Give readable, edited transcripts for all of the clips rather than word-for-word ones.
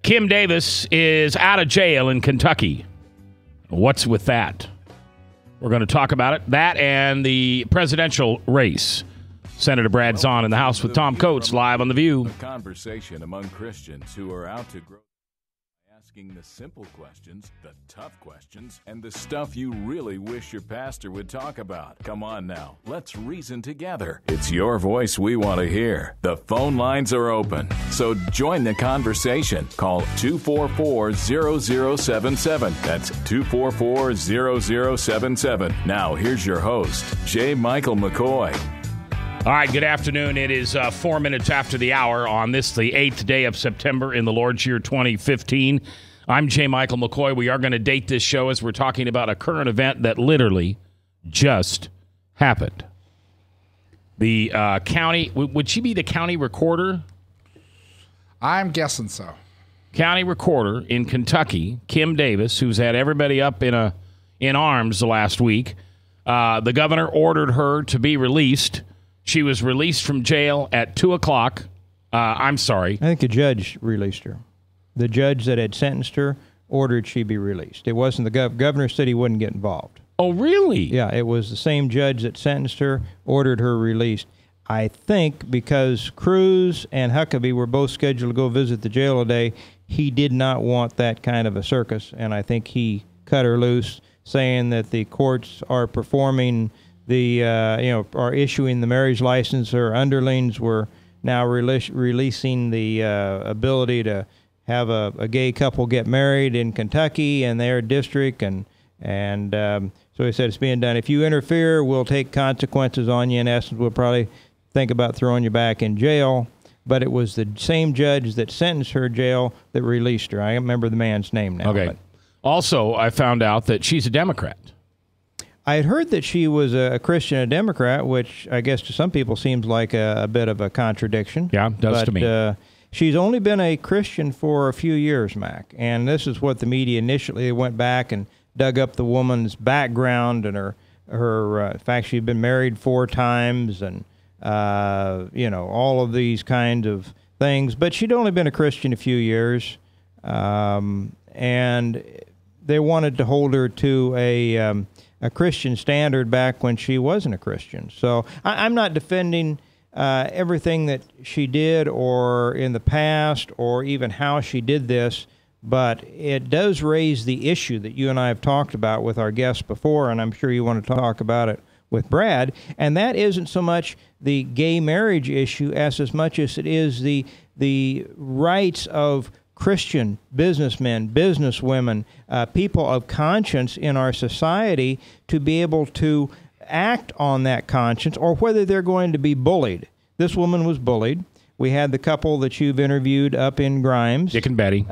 Kim Davis is out of jail in Kentucky. What's with that? We're going to talk about it. That and the presidential race. Senator Brad Zaun in the House with Tom Coates, live on The View. A conversation among Christians who are out to grow, asking the simple questions, the tough questions, and the stuff you really wish your pastor would talk about. Come on now, let's reason together. It's your voice we want to hear. The phone lines are open, so join the conversation. Call 244-0077. That's 244-0077. Now, here's your host, J. Michael McCoy. All right, good afternoon. It is 4 minutes after the hour on this, the 8th day of September in the Lord's year 2015. I'm J. Michael McCoy. We are going to date this show as we're talking about a current event that literally just happened. The county, would she be the county recorder? I'm guessing so. County recorder in Kentucky, Kim Davis, who's had everybody up in arms the last week. The governor ordered her to be released. She was released from jail at 2 o'clock. I'm sorry. I think the judge released her. The judge that had sentenced her ordered she be released. It wasn't the governor said he wouldn't get involved. Oh, really? Yeah, it was the same judge that sentenced her, ordered her released. I think because Cruz and Huckabee were both scheduled to go visit the jail today, he did not want that kind of a circus, and I think he cut her loose, saying that the courts are performing are issuing the marriage license. Her underlings were now releasing the ability to have a gay couple get married in Kentucky in their district, and so he said it's being done. If you interfere, we'll take consequences on you. In essence, we'll probably think about throwing you back in jail. But it was the same judge that sentenced her to jail that released her. I don't remember the man's name now. Okay. But also, I found out that she's a Democrat. I had heard that she was a Christian, a Democrat, which I guess to some people seems like a bit of a contradiction. Yeah, it does to me. She's only been a Christian for a few years, Mac, and this is what the media initially went back and dug up the woman's background and her in fact, she'd been married 4 times and, all of these kinds of things. But she'd only been a Christian a few years, and they wanted to hold her to a Christian standard back when she wasn't a Christian. So I'm not defending everything that she did or in the past or even how she did this, but it does raise the issue that you and I have talked about with our guests before, and I'm sure you want to talk about it with Brad, and that isn't so much the gay marriage issue as much as it is the rights of Christian businessmen, businesswomen, people of conscience in our society to be able to act on that conscience, or whether they're going to be bullied. This woman was bullied. We had the couple that you've interviewed up in Grimes. Dick and Betty.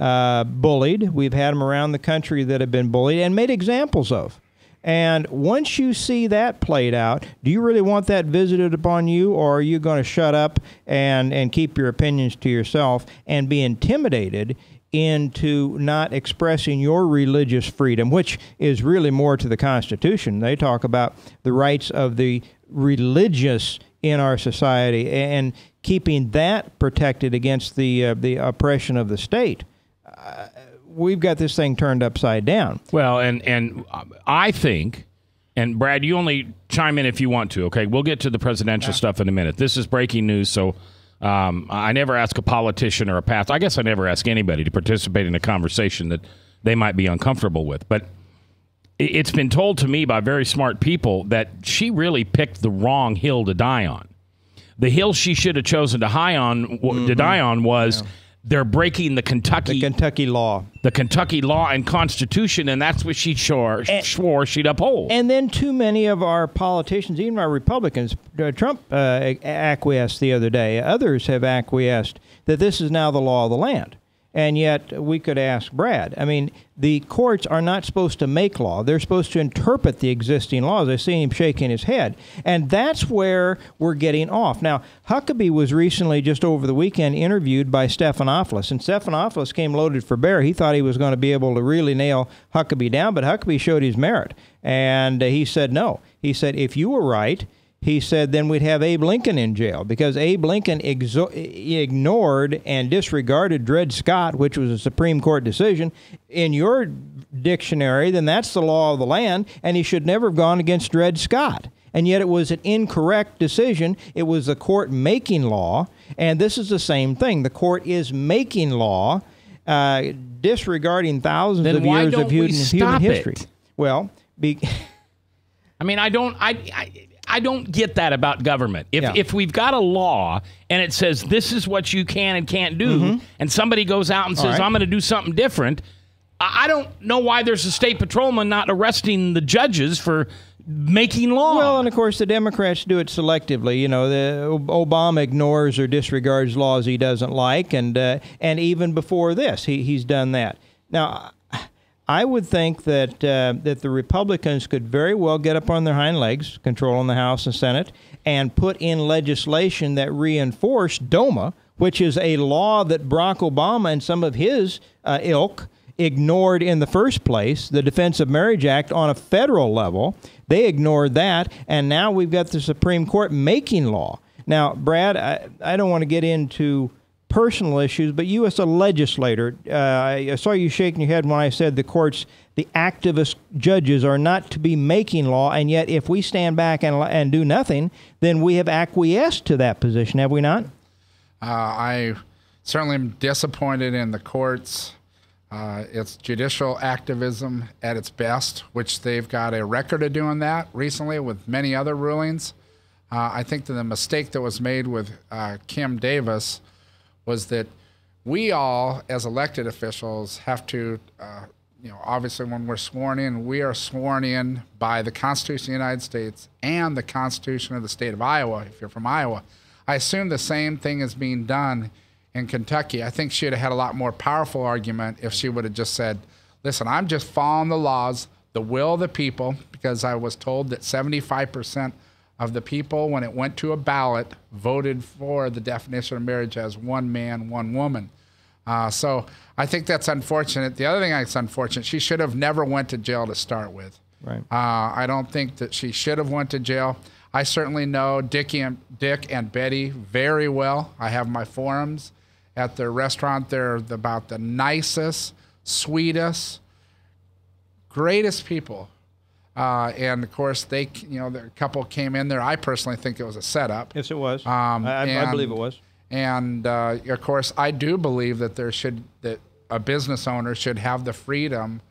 Bullied. We've had them around the country that have been bullied and made examples of. And once you see that played out, do you really want that visited upon you, or are you going to shut up and keep your opinions to yourself and be intimidated into not expressing your religious freedom, which is really more to the Constitution? They talk about the rights of the religious in our society and keeping that protected against the oppression of the state. We've got this thing turned upside down. Well, and I think, and Brad, you only chime in if you want to, okay? We'll get to the presidential stuff in a minute. This is breaking news, so I never ask a politician or a pastor. I guess I never ask anybody to participate in a conversation that they might be uncomfortable with. But it's been told to me by very smart people that she really picked the wrong hill to die on. The hill she should have chosen to die on was... They're breaking the Kentucky law. The Kentucky law and Constitution, and that's what she swore she'd uphold. And then too many of our politicians, even our Republicans, Trump acquiesced the other day. Others have acquiesced that this is now the law of the land. And yet we could ask Brad. I mean, the courts are not supposed to make law. They're supposed to interpret the existing laws. I see him shaking his head. And that's where we're getting off. Now, Huckabee was recently, just over the weekend, interviewed by Stephanopoulos. And Stephanopoulos came loaded for bear. He thought he was going to be able to really nail Huckabee down, but Huckabee showed his merit. And he said no. He said, if you were right, he said then we'd have Abe Lincoln in jail, because Abe Lincoln ignored and disregarded Dred Scott, which was a Supreme Court decision. In your dictionary, then that's the law of the land, and he should never have gone against Dred Scott. And yet it was an incorrect decision. It was the court making law, and this is the same thing. The court is making law, disregarding thousands of years of human history. Well, I mean, I don't get that about government. If we've got a law and it says this is what you can and can't do, and somebody goes out and says, I'm going to do something different, I don't know why there's a state patrolman not arresting the judges for making law. Well, and of course the Democrats do it selectively. You know, Obama ignores or disregards laws he doesn't like, and even before this, he's done that. Now, I would think that that the Republicans could very well get up on their hind legs, controlling the House and Senate, and put in legislation that reinforced DOMA, which is a law that Barack Obama and some of his ilk ignored in the first place, the Defense of Marriage Act on a federal level. They ignored that, and now we've got the Supreme Court making law. Now, Brad, I don't want to get into personal issues, but you as a legislator, I saw you shaking your head when I said the courts, the activist judges are not to be making law, and yet if we stand back and do nothing, then we have acquiesced to that position, have we not? I certainly am disappointed in the courts. It's judicial activism at its best, which they've got a record of doing that recently with many other rulings. I think that the mistake that was made with Kim Davis was that we all, as elected officials, have to, obviously when we're sworn in, we are sworn in by the Constitution of the United States and the Constitution of the state of Iowa, if you're from Iowa. I assume the same thing is being done in Kentucky. I think she would have had a lot more powerful argument if she would have just said, listen, I'm just following the laws, the will of the people, because I was told that 75% of the people, when it went to a ballot, voted for the definition of marriage as one man, one woman. So I think that's unfortunate. The other thing that's unfortunate, she should have never went to jail to start with. Right. I don't think that she should have went to jail. I certainly know Dick and Betty very well. I have my forums at their restaurant. They're about the nicest, sweetest, greatest people. And of course, the couple came in there. I personally think it was a setup. Yes, it was. I believe it was. And of course, I do believe that that a business owner should have the freedom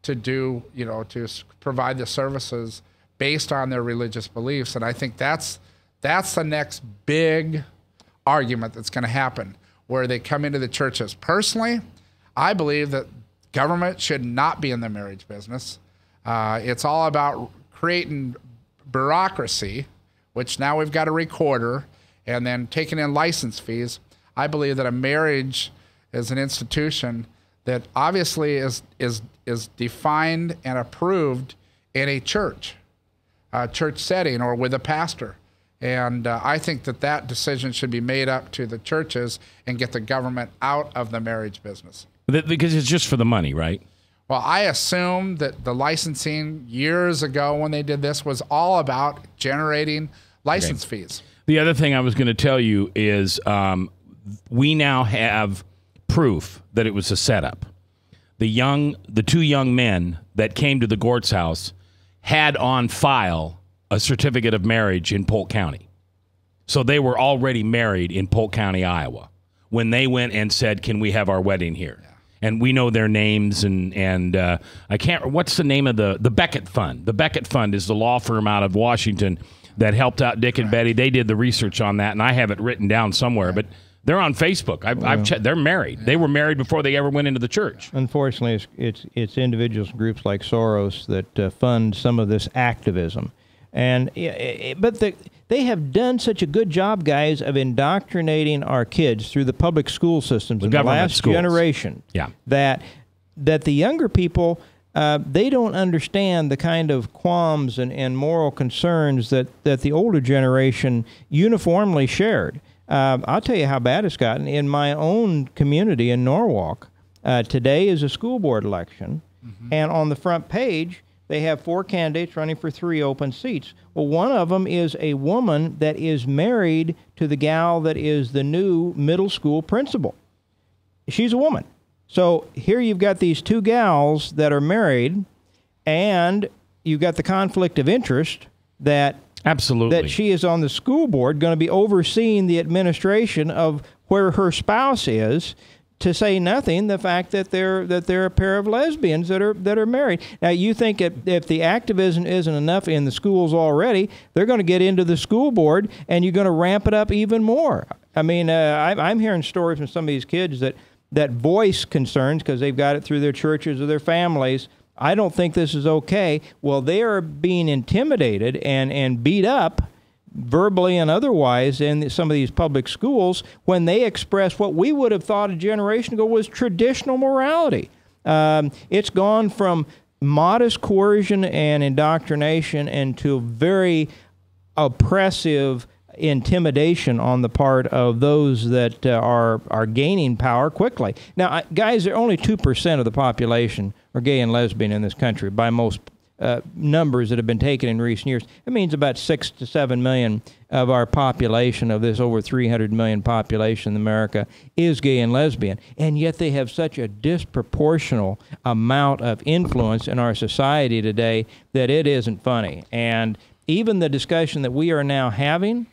to do, to provide the services based on their religious beliefs. And I think that's the next big argument that's going to happen, where they come into the churches. Personally, I believe that government should not be in the marriage business. It's all about creating bureaucracy, which now we've got a recorder, and then taking in license fees. I believe that a marriage is an institution that obviously is defined and approved in a church setting or with a pastor. And I think that decision should be made up to the churches and get the government out of the marriage business. Because it's just for the money, right? Well, I assume that the licensing years ago when they did this was all about generating license fees. The other thing I was going to tell you is we now have proof that it was a setup. The two young men that came to the Gort's house had on file a certificate of marriage in Polk County. So they were already married in Polk County, Iowa, when they went and said, can we have our wedding here? Yeah. And we know their names, and I can't, what's the name of the Beckett Fund? The Beckett Fund is the law firm out of Washington that helped out Dick and Betty. They did the research on that, and I have it written down somewhere, but they're on Facebook. I've checked. They're married. Yeah. They were married before they ever went into the church. Unfortunately, it's individuals, groups like Soros that fund some of this activism. But they have done such a good job, guys, of indoctrinating our kids through the public school systems in the last generation. Yeah. That the younger people, they don't understand the kind of qualms and moral concerns that the older generation uniformly shared. I'll tell you how bad it's gotten. In my own community in Norwalk, today is a school board election, and on the front page, they have 4 candidates running for 3 open seats. Well, one of them is a woman that is married to the gal that is the new middle school principal. She's a woman. So here you've got these 2 gals that are married, and you've got the conflict of interest that absolutely that she is on the school board, going to be overseeing the administration of where her spouse is. To say nothing, the fact that they're a pair of lesbians that are married. Now, you think if the activism isn't enough in the schools already, they're going to get into the school board, and you're going to ramp it up even more. I mean, I'm hearing stories from some of these kids that voice concerns because they've got it through their churches or their families. I don't think this is okay. Well, they are being intimidated and beat up, verbally and otherwise, in some of these public schools when they express what we would have thought a generation ago was traditional morality. It's gone from modest coercion and indoctrination into very oppressive intimidation on the part of those that are gaining power quickly. Now, guys, only 2% of the population are gay and lesbian in this country by most numbers that have been taken in recent years. It means about 6 to 7 million of our population, of this over 300 million population in America, is gay and lesbian. And yet they have such a disproportional amount of influence in our society today that it isn't funny. And even the discussion that we are now having,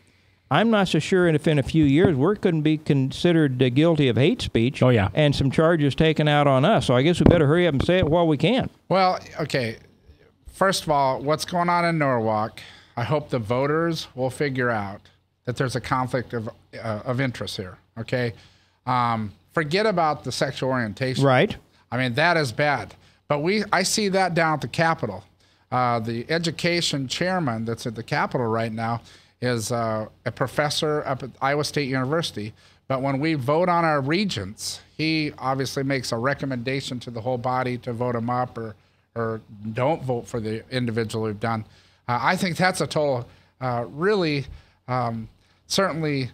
I'm not so sure if in a few years we couldn't be considered guilty of hate speech. Oh, yeah. And some charges taken out on us. So I guess we better hurry up and say it while we can. Well, okay. First of all, what's going on in Norwalk, I hope the voters will figure out that there's a conflict of interest here, okay? Forget about the sexual orientation. Right. I mean, that is bad. But I see that down at the Capitol. The education chairman that's at the Capitol right now is a professor up at Iowa State University. But when we vote on our regents, he obviously makes a recommendation to the whole body to vote him up or don't vote for the individual we've done. I think that's a total, really, certainly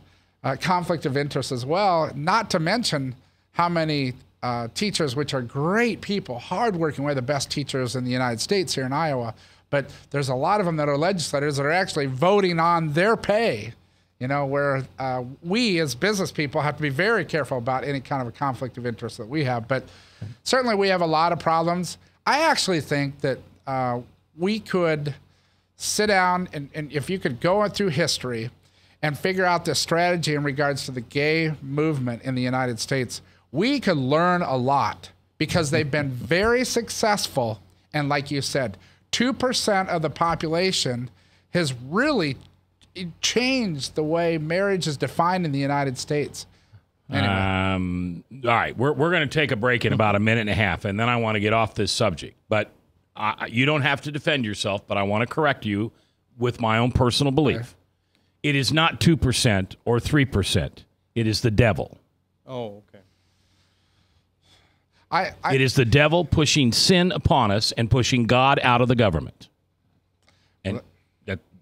conflict of interest as well, not to mention how many teachers, which are great people, hardworking, we're the best teachers in the United States here in Iowa, but there's a lot of them that are legislators that are actually voting on their pay, you know, where we as business people have to be very careful about any kind of a conflict of interest that we have. But certainly we have a lot of problems. I actually think that we could sit down and if you could go through history and figure out the strategy in regards to the gay movement in the United States, we could learn a lot because they've been very successful. And like you said, 2% of the population has really changed the way marriage is defined in the United States. Anyway. All right, we're going to take a break in about a minute and a half, and then I want to get off this subject. But you don't have to defend yourself, but I want to correct you with my own personal belief. Okay. It is not 2% or 3%. It is the devil. Oh, okay. It is the devil pushing sin upon us and pushing God out of the government. And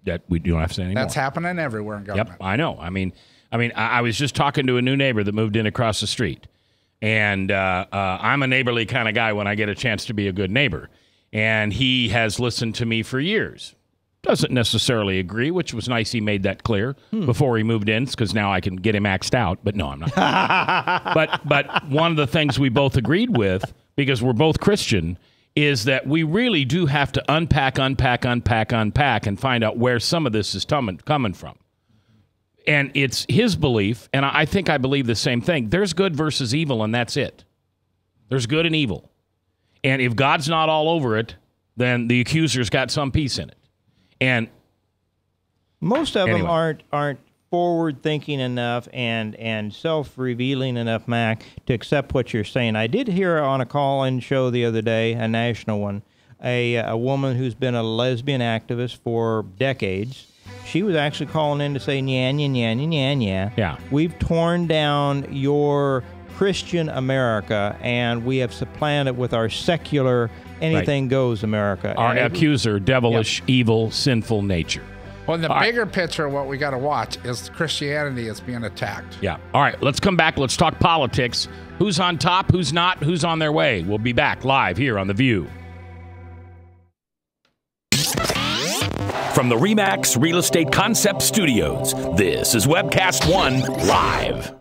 that we don't have to say anymore. That's happening everywhere in government. Yep, I know. I mean, I was just talking to a new neighbor that moved in across the street. And I'm a neighborly kind of guy when I get a chance to be a good neighbor. And he has listened to me for years. Doesn't necessarily agree, which was nice he made that clear before he moved in, because now I can get him axed out. But no, I'm not. But one of the things we both agreed with, because we're both Christian, is that we really do have to unpack and find out where some of this is coming from. And it's his belief, and I think I believe the same thing. There's good versus evil, and that's it. There's good and evil. And if God's not all over it, then the accuser's got some piece in it. And most of them aren't forward-thinking enough and self-revealing enough, Mac, to accept what you're saying. I did hear on a call-in show the other day, a national one, a woman who's been a lesbian activist for decades. She was actually calling in to say, nya, nya, nya, nya, nya, nya. Yeah. We've torn down your Christian America, and we have supplanted with our secular, anything goes America. Our accuser, devilish, evil, sinful nature. Well, the bigger picture, what we got to watch is Christianity is being attacked. Yeah. All right, let's come back. Let's talk politics. Who's on top, who's not, who's on their way. We'll be back live here on The View. From the RE/MAX Real Estate Concept Studios, this is Webcast One Live.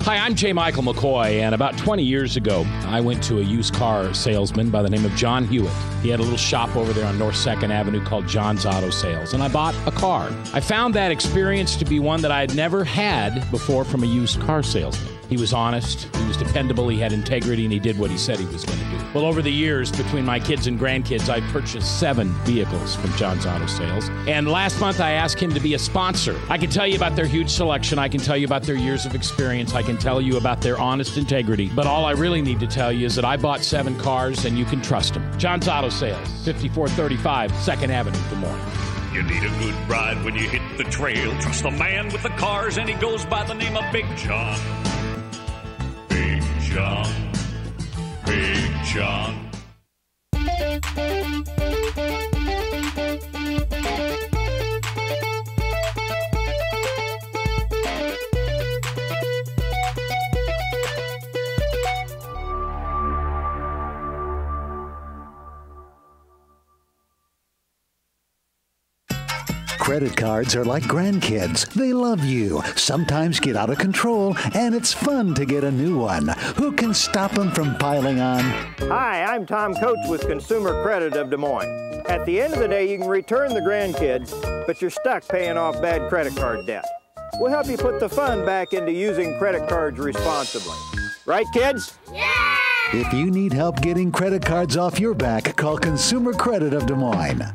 Hi, I'm J. Michael McCoy, and about 20 years ago, I went to a used car salesman by the name of John Hewitt. He had a little shop over there on North 2nd Avenue called John's Auto Sales, and I bought a car. I found that experience to be one that I had never had before from a used car salesman. He was honest, he was dependable, he had integrity, and he did what he said he was going to do. Well, over the years, between my kids and grandkids, I purchased 7 vehicles from John's Auto Sales. And last month, I asked him to be a sponsor. I can tell you about their huge selection. I can tell you about their years of experience. I can tell you about their honest integrity. But all I really need to tell you is that I bought 7 cars, and you can trust them. John's Auto Sales, 5435 2nd Avenue, Des Moines. You need a good ride when you hit the trail. Trust the man with the cars, and he goes by the name of Big John. Big John. Big John. Credit cards are like grandkids. They love you, sometimes get out of control, and it's fun to get a new one. Who can stop them from piling on? Hi, I'm Tom Coates with Consumer Credit of Des Moines. At the end of the day, you can return the grandkids, but you're stuck paying off bad credit card debt. We'll help you put the fun back into using credit cards responsibly. Right, kids? Yeah! If you need help getting credit cards off your back, call Consumer Credit of Des Moines.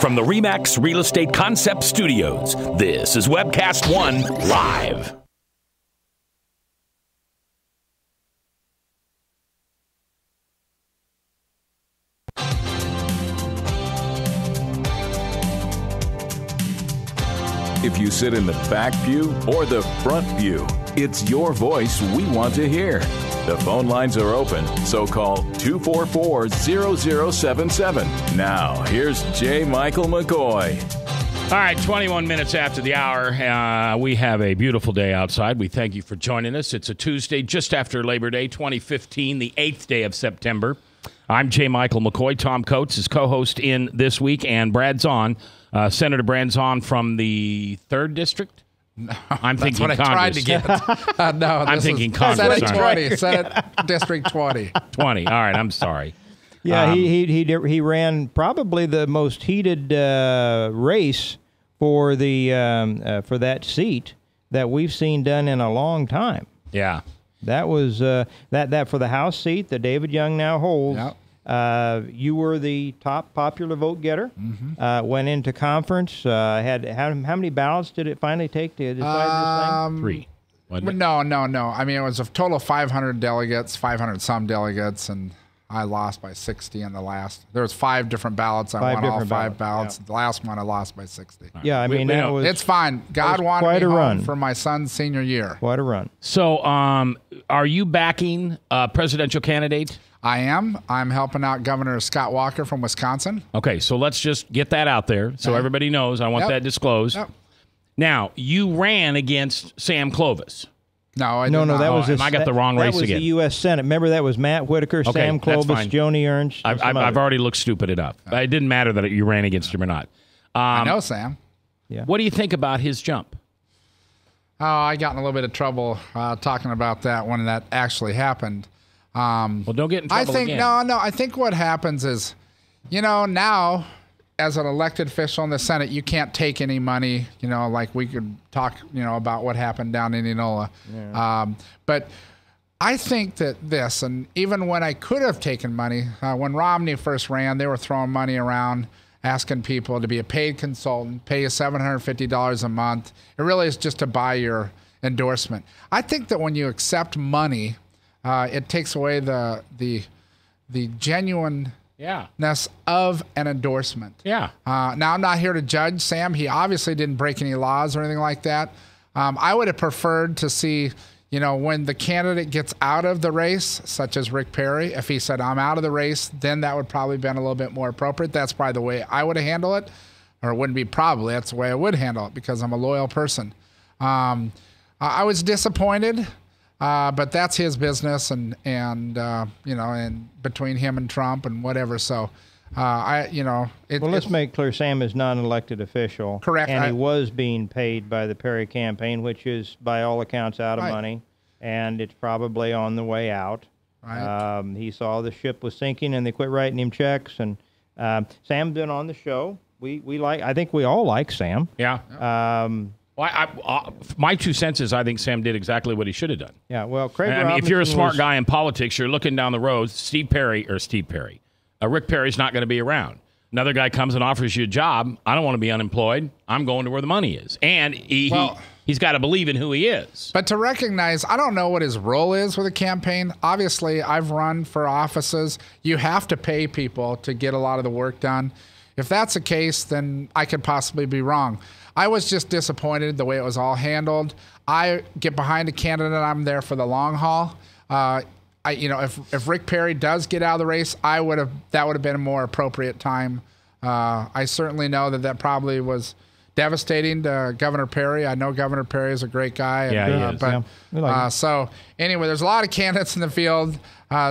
From the RE/MAX Real Estate Concept Studios, this is Webcast One Live. If you sit in the back pew or the front pew, it's your voice we want to hear. The phone lines are open, so call 244-0077. Now, here's J. Michael McCoy. All right, 21 minutes after the hour. We have a beautiful day outside. We thank you for joining us. It's a Tuesday just after Labor Day, 2015, the 8th day of September. I'm J. Michael McCoy. Tom Coates is co-host in this week, and Brad Zaun, Senator Brad Zaun from the 3rd District. No, I'm that's thinking what I tried to Congress. get. No, I'm thinking Congress. Senate 20, Senate District 20. 20. All right, I'm sorry. Yeah, he ran probably the most heated race for the for that seat that we've seen done in a long time. Yeah, that was that for the House seat that David Young now holds. Yep. You were the top popular vote getter. Mm-hmm. Went into conference. Had how many ballots did it finally take to decide this thing? 3. No. I mean, it was a total of 500 delegates, 500 some delegates, and I lost by 60 in the last. There was 5 different ballots. I won all 5 ballots. Yeah. The last one I lost by 60. Yeah, I mean, that was... It's fine. God wanted me home for my son's senior year. Quite a run. So, are you backing a presidential candidate? I am. I'm helping out Governor Scott Walker from Wisconsin. Okay, so let's just get that out there so everybody knows. I want that disclosed. Yep. Now, you ran against Sam Clovis. No, I did not. That was I got the wrong race again. That was the U.S. Senate. Remember, that was Matt Whitaker, Sam Clovis, Joni Ernst. I've already looked stupid enough. It didn't matter that you ran against him or not. I know Sam. Yeah. What do you think about his jump? Oh, I got in a little bit of trouble talking about that when that actually happened. Well, don't get in trouble again. No. I think what happens is You know, now, as an elected official in the Senate, you can't take any money, you know, like we could talk, you know, about what happened down in Indianola. Yeah. But I think that this, and even when I could have taken money, when Romney first ran, they were throwing money around, asking people to be a paid consultant, pay you $750 a month. It really is just to buy your endorsement. I think that when you accept money, it takes away the genuineness of an endorsement. Yeah. Now, I'm not here to judge Sam. He obviously didn't break any laws or anything like that. I would have preferred to see, you know, when the candidate gets out of the race, such as Rick Perry, if he said, I'm out of the race, then that would probably been a little bit more appropriate. That's probably the way I would have handled it. Or it wouldn't be probably. That's the way I would handle it because I'm a loyal person. I was disappointed. But that's his business, and you know, and between him and Trump and whatever. So, let's make clear: Sam is not an elected official, correct? And he was being paid by the Perry campaign, which is, by all accounts, out of money, and it's probably on the way out. Right. He saw the ship was sinking, and they quit writing him checks. And Sam's been on the show. I think we all like Sam. Yeah. Well, my 2 cents is I think Sam did exactly what he should have done. Yeah, well, Craig I mean, if you're a smart guy in politics, you're looking down the road, Rick Perry's not going to be around. Another guy comes and offers you a job. I don't want to be unemployed. I'm going to where the money is. And he's got to believe in who he is. But to recognize, I don't know what his role is with a campaign. Obviously, I've run for offices. You have to pay people to get a lot of the work done. If that's the case, then I could possibly be wrong. I was just disappointed the way it was all handled. I get behind a candidate, I'm there for the long haul. If Rick Perry does get out of the race, that would have been a more appropriate time. I certainly know that probably was devastating to Governor Perry. I know Governor Perry is a great guy. Yeah, he is. So anyway, there's a lot of candidates in the field.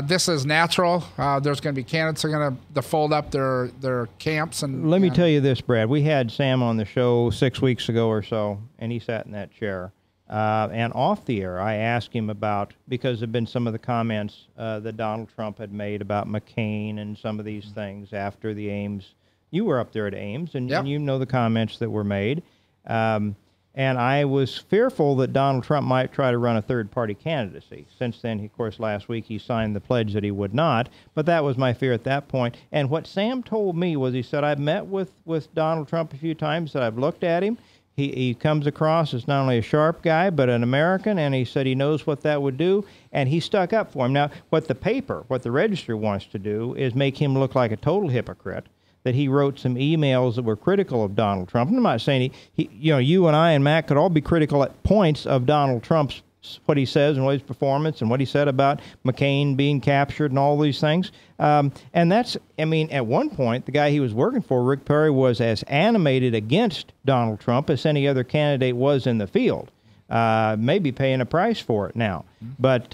This is natural. There's going to be candidates that are going to fold up their camps. And let me tell you this, Brad. We had Sam on the show 6 weeks ago or so, and he sat in that chair. And off the air, I asked him about, because there have been some of the comments that Donald Trump had made about McCain and some of these things after the Ames. You were up there at Ames, and you know the comments that were made. And I was fearful that Donald Trump might try to run a third-party candidacy. Since then, of course, last week he signed the pledge that he would not. But that was my fear at that point. And what Sam told me was, he said, I've met with Donald Trump a few times, that I've looked at him. He comes across as not only a sharp guy, but an American, and he said he knows what that would do, and he stuck up for him. Now, what the Register wants to do is make him look like a total hypocrite, that he wrote some emails that were critical of Donald Trump. I'm not saying you and I and Matt could all be critical at points of Donald Trump's, what he says and what his performance and what he said about McCain being captured and all these things. And that's, I mean, at one point, the guy he was working for, Rick Perry, was as animated against Donald Trump as any other candidate was in the field. Maybe paying a price for it now. But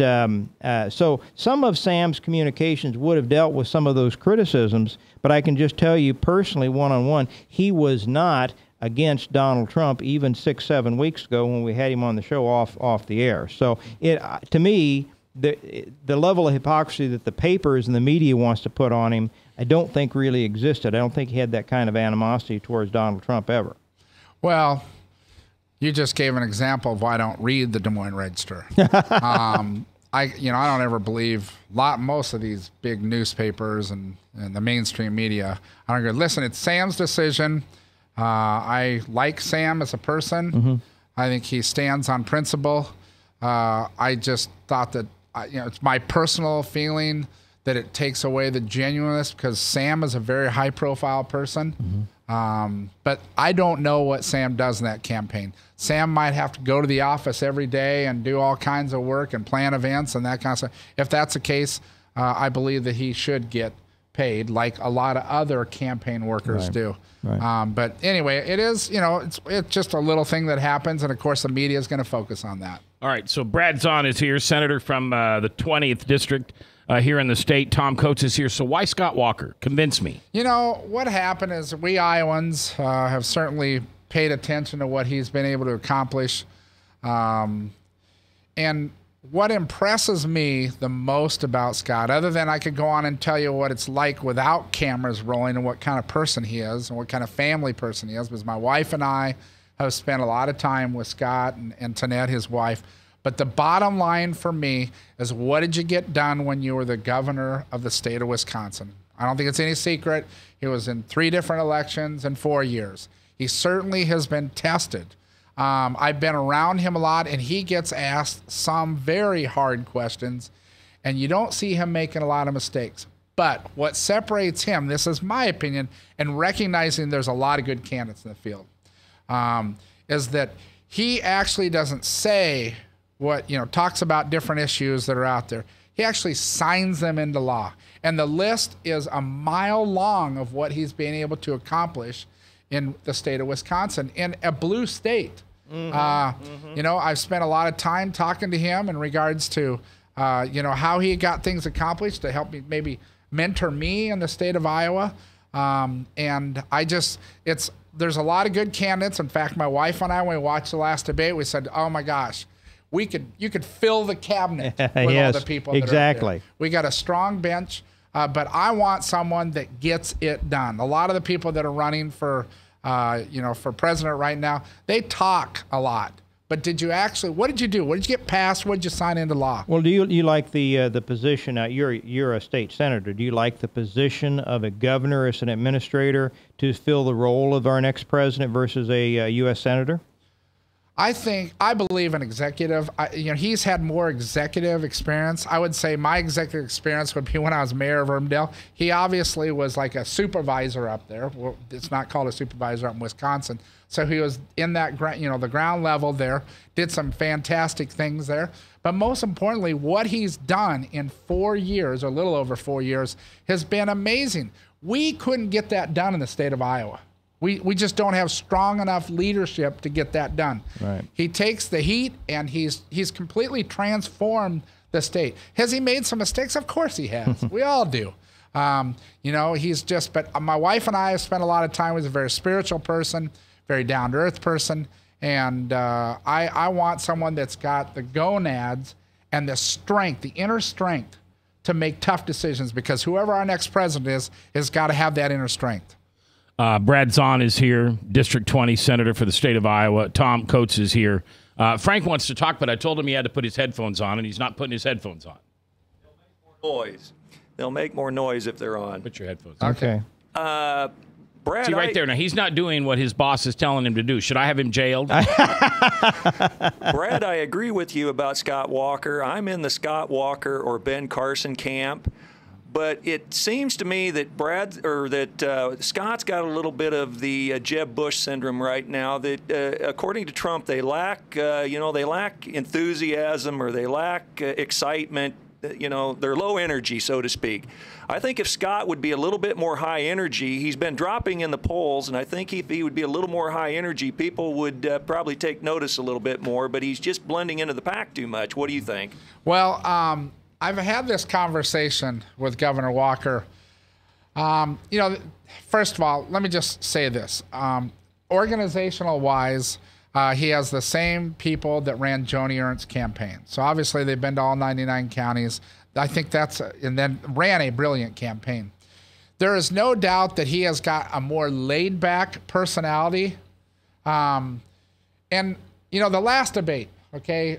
so some of Sam's communications would have dealt with some of those criticisms, but I can just tell you personally, one-on-one, he was not against Donald Trump even 6-7 weeks ago when we had him on the show off the air. So to me, the level of hypocrisy that the papers and the media wants to put on him, I don't think really existed. I don't think he had that kind of animosity towards Donald Trump ever. Well, you just gave an example of why I don't read the Des Moines Register. I don't ever believe most of these big newspapers and the mainstream media. I don't go, listen, it's Sam's decision. I like Sam as a person. Mm-hmm. I think he stands on principle. I just thought that, it's my personal feeling that it takes away the genuineness, because Sam is a very high-profile person. Mm-hmm. But I don't know what Sam does in that campaign. Sam might have to go to the office every day and do all kinds of work and plan events and that kind of stuff. If that's the case, I believe that he should get paid like a lot of other campaign workers do. Right. But anyway, it is, it's just a little thing that happens, and of course the media is going to focus on that. All right, so Brad Zaun is here, senator from the 20th district here in the state. Tom Coates is here. So why Scott Walker? Convince me. What happened is we Iowans have certainly paid attention to what he's been able to accomplish. And what impresses me the most about Scott, other than I could go on and tell you what it's like without cameras rolling and what kind of person he is and what kind of family person he is, because my wife and I have spent a lot of time with Scott and Tanette, his wife. But the bottom line for me is, what did you get done when you were the governor of the state of Wisconsin? I don't think it's any secret. He was in 3 different elections in 4 years. He certainly has been tested. I've been around him a lot, and he gets asked some very hard questions, and you don't see him making a lot of mistakes. But what separates him, this is my opinion, and recognizing there's a lot of good candidates in the field, is that he actually doesn't say what, talks about different issues that are out there. He actually signs them into law. And the list is a mile long of what he's been able to accomplish in the state of Wisconsin, in a blue state. I've spent a lot of time talking to him in regards to, how he got things accomplished to help me maybe mentor me in the state of Iowa. And there's a lot of good candidates. In fact, my wife and I, when we watched the last debate, we said, oh my gosh, you could fill the cabinet with yes, all the people that exactly. are there. We got a strong bench, but I want someone that gets it done. A lot of the people that are running for president right now, they talk a lot. But what did you do? What did you get passed? What did you sign into law? Well, do you like the position? You're a state senator. Do you like the position of a governor as an administrator to fill the role of our next president versus a U.S. senator? I believe an executive. He's had more executive experience. I would say my executive experience would be when I was mayor of Urbandale. He obviously was like a supervisor up there. Well, it's not called a supervisor up in Wisconsin. So he was in that, the ground level there, did some fantastic things there. But most importantly, what he's done in 4 years, or a little over 4 years, has been amazing. We couldn't get that done in the state of Iowa. We just don't have strong enough leadership to get that done. Right. He takes the heat, and he's completely transformed the state. Has he made some mistakes? Of course he has. We all do. But my wife and I have spent a lot of time with a very spiritual person, very down-to-earth person, and I want someone that's got the gonads and the strength, the inner strength to make tough decisions, because whoever our next president is got to have that inner strength. Brad Zaun is here, District 20 Senator for the state of Iowa. Tom Coates is here. Frank wants to talk, but I told him he had to put his headphones on, and he's not putting his headphones on. They'll make more noise if they're on. Put your headphones on. Okay. Brad, see right there. Now, he's not doing what his boss is telling him to do. Should I have him jailed? Brad, I agree with you about Scott Walker. I'm in the Scott Walker or Ben Carson camp. But it seems to me that Scott's got a little bit of the Jeb Bush syndrome right now. That according to Trump, they lack enthusiasm, or they lack excitement. They're low energy, so to speak. I think if Scott would be a little bit more high energy, he's been dropping in the polls, and I think if he would be a little more high energy, people would probably take notice a little bit more. But he's just blending into the pack too much. What do you think? Well, I've had this conversation with Governor Walker. First of all, let me just say this. Organizational-wise, he has the same people that ran Joni Ernst's campaign. So obviously they've been to all 99 counties. I think and then ran a brilliant campaign. There is no doubt that he has got a more laid-back personality. The last debate, okay,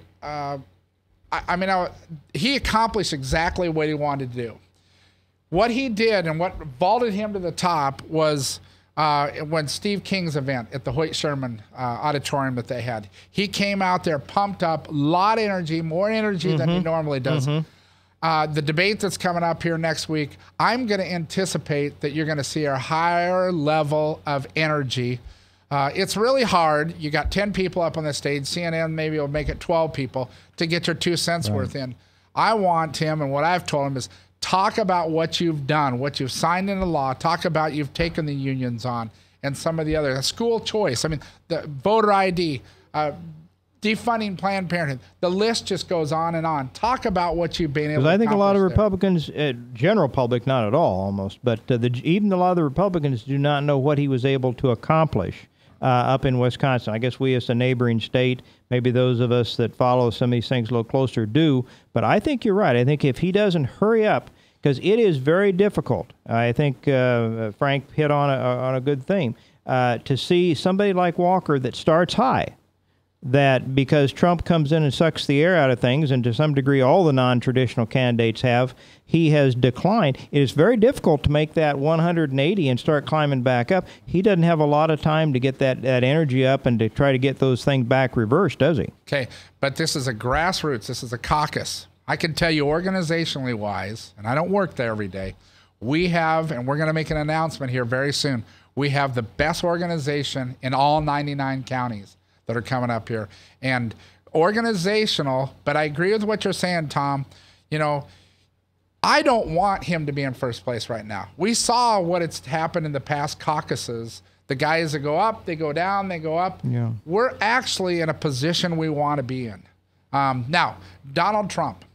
he accomplished exactly what he wanted to do. What he did and what vaulted him to the top was when Steve King's event at the Hoyt Sherman auditorium that they had. He came out there pumped up, a lot of energy, more energy than he normally does. The debate that's coming up here next week, I'm going to anticipate that you're going to see a higher level of energy. It's really hard. You got 10 people up on the stage. CNN maybe will make it 12 people to get your 2 cents worth in. I want him, and what I've told him is, talk about what you've done, what you've signed into law. Talk about you've taken the unions on and some of the other school choice. I mean, the voter ID, defunding Planned Parenthood. The list just goes on and on. Talk about what you've been able to accomplish. I think a lot of Republicans, general public, not at all almost, but even a lot of the Republicans do not know what he was able to accomplish up in Wisconsin. I guess we as a neighboring state, maybe those of us that follow some of these things a little closer do. But I think you're right. I think if he doesn't hurry up, because it is very difficult. I think Frank hit on a good thing. To see somebody like Walker that starts high, that because Trump comes in and sucks the air out of things, and to some degree all the non-traditional candidates have, he has declined. It is very difficult to make that 180 and start climbing back up. He doesn't have a lot of time to get that energy up and to try to get those things back reversed, does he? Okay, but this is a grassroots. This is a caucus. I can tell you organizationally wise, and I don't work there every day, we have, and we're going to make an announcement here very soon, we have the best organization in all 99 counties that are coming up here. And organizational, but I agree with what you're saying, Tom. You know, I don't want him to be in first place right now. We saw what it's happened in the past caucuses. The guys that go up, they go down, they go up. Yeah. We're actually in a position we want to be in. Now, Donald Trump,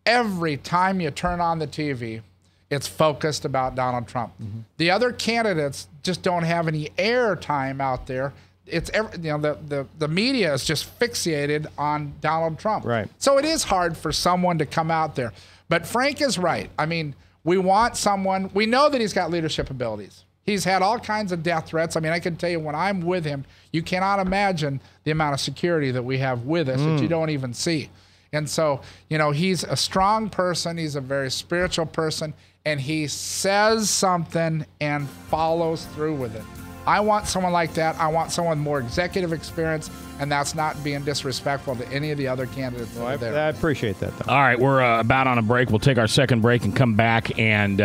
every time you turn on the TV, it's focused about Donald Trump. Mm-hmm. The other candidates just don't have any airtime out there. It's the media is just fixated on Donald Trump. Right. So it is hard for someone to come out there. But Frank is right. I mean, we want someone. We know that he's got leadership abilities. He's had all kinds of death threats. I mean, I can tell you when I'm with him, you cannot imagine the amount of security that we have with us that you don't even see. And so, you know, he's a strong person. He's a very spiritual person. And he says something and follows through with it. I want someone like that. I want someone with more executive experience, and that's not being disrespectful to any of the other candidates that are there. I appreciate that, though. All right, we're about on a break. We'll take our second break and come back. And